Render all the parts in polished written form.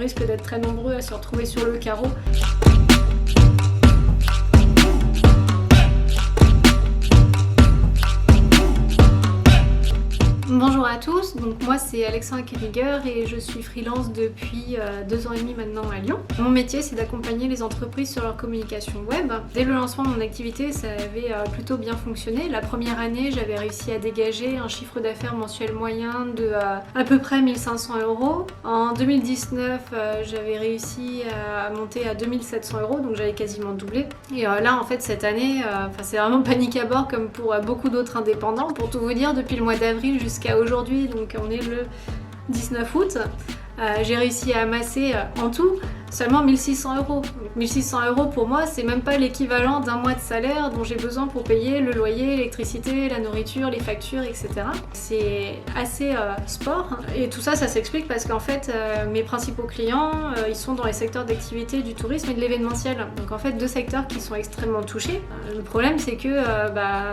risque d'être très nombreux à se retrouver sur le carreau. Bonjour à tous, donc moi c'est Alexandra Keriger et je suis freelance depuis 2 ans et demi maintenant à Lyon. Mon métier c'est d'accompagner les entreprises sur leur communication web. Dès le lancement de mon activité ça avait plutôt bien fonctionné. La première année j'avais réussi à dégager un chiffre d'affaires mensuel moyen de à peu près 1500 €. En 2019 j'avais réussi à monter à 2700 €, donc j'avais quasiment doublé. Et là en fait cette année c'est vraiment panique à bord comme pour beaucoup d'autres indépendants. Pour tout vous dire, depuis le mois d'avril jusqu'à aujourd'hui, donc on est le 19 août, j'ai réussi à amasser en tout seulement 1600 €. Donc 1600 € pour moi, c'est même pas l'équivalent d'un mois de salaire dont j'ai besoin pour payer le loyer, l'électricité, la nourriture, les factures, etc. C'est assez sport. Et tout ça, ça s'explique parce qu'en fait, mes principaux clients, ils sont dans les secteurs d'activité du tourisme et de l'événementiel. Donc en fait, 2 secteurs qui sont extrêmement touchés. Le problème, c'est que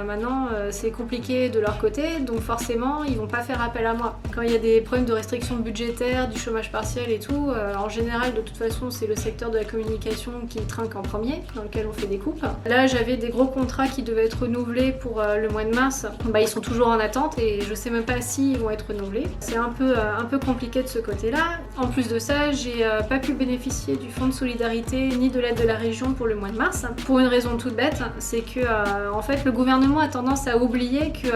maintenant, c'est compliqué de leur côté, donc forcément, ils vont pas faire appel à moi. Quand il y a des problèmes de restrictions budgétaires, du chômage partiel et tout, en général, de toute façon, c'est le secteur de la communication qui trinque en premier, dans lequel on fait des coupes. Là, j'avais des gros contrats qui devaient être renouvelés pour le mois de mars. Ils sont toujours en attente et je sais même pas s'ils vont être renouvelés. C'est un peu compliqué de ce côté-là. En plus de ça, j'ai pas pu bénéficier du fonds de solidarité ni de l'aide de la région pour le mois de mars. Pour une raison toute bête, c'est que en fait, le gouvernement a tendance à oublier que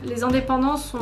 les indépendants sont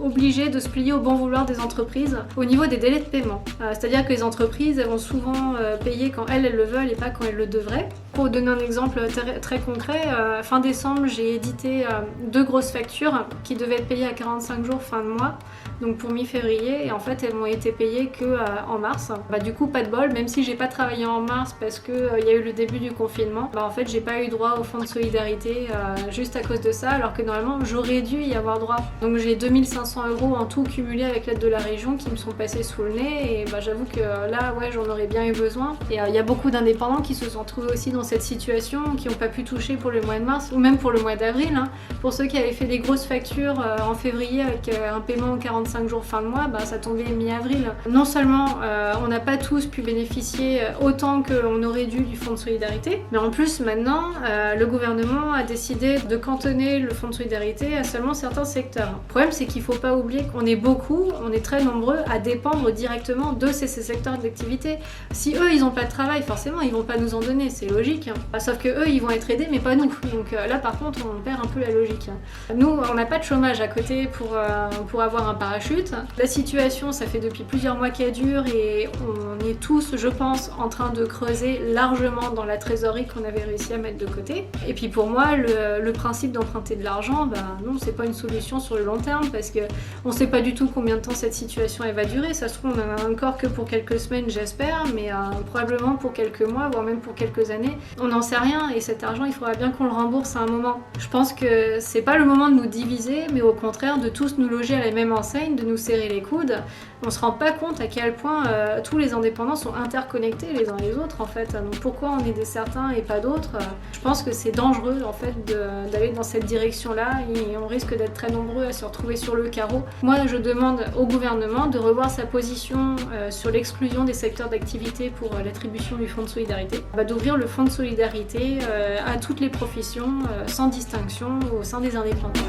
obligés de se plier au bon vouloir des entreprises au niveau des délais de paiement. C'est-à-dire que les entreprises, elles vont souvent payer quand elles le veulent et pas quand elles le devraient. Pour vous donner un exemple très concret, fin décembre, j'ai édité 2 grosses factures qui devaient être payées à 45 jours fin de mois, donc pour mi-février, et en fait elles m'ont été payées que en mars. Du coup, pas de bol, même si j'ai pas travaillé en mars parce que il y a eu le début du confinement, en fait j'ai pas eu droit au fonds de solidarité juste à cause de ça, alors que normalement j'aurais dû y avoir droit. Donc j'ai 2500 € en tout cumulé avec l'aide de la région qui me sont passés sous le nez, et j'avoue que là ouais, j'en aurais bien eu besoin. Et il y a beaucoup d'indépendants qui se sont trouvés aussi dans cette situation, qui n'ont pas pu toucher pour le mois de mars ou même pour le mois d'avril. Pour ceux qui avaient fait des grosses factures en février avec un paiement en 45 jours fin de mois, ça tombait mi-avril. Non seulement on n'a pas tous pu bénéficier autant qu'on aurait dû du fonds de solidarité, mais en plus maintenant le gouvernement a décidé de cantonner le fonds de solidarité à seulement certains secteurs. Le problème c'est qu'il ne faut pas oublier qu'on est beaucoup, on est très nombreux à dépendre directement de ces secteurs d'activité. Si eux ils n'ont pas de travail, forcément ils vont pas nous en donner, c'est logique. Sauf que eux ils vont être aidés mais pas nous. Donc là par contre on perd un peu la logique. Nous on n'a pas de chômage à côté pour avoir un parachute. La situation ça fait depuis plusieurs mois qu'elle dure et on est tous, je pense, en train de creuser largement dans la trésorerie qu'on avait réussi à mettre de côté. Et puis pour moi le principe d'emprunter de l'argent, non, c'est pas une solution sur le long terme parce que on sait pas du tout combien de temps cette situation elle va durer. Ça se trouve on en a encore que pour quelques semaines j'espère, mais probablement pour quelques mois, voire même pour quelques années. On n'en sait rien et cet argent, il faudra bien qu'on le rembourse à un moment. Je pense que c'est pas le moment de nous diviser, mais au contraire de tous nous loger à la même enseigne, de nous serrer les coudes. On se rend pas compte à quel point tous les indépendants sont interconnectés les uns les autres en fait. Donc pourquoi on est des certains et pas d'autres? Je pense que c'est dangereux en fait d'aller dans cette direction-là et on risque d'être très nombreux à se retrouver sur le carreau. Moi, je demande au gouvernement de revoir sa position sur l'exclusion des secteurs d'activité pour l'attribution du fonds de solidarité, d'ouvrir le fonds de solidarité à toutes les professions sans distinction au sein des indépendants.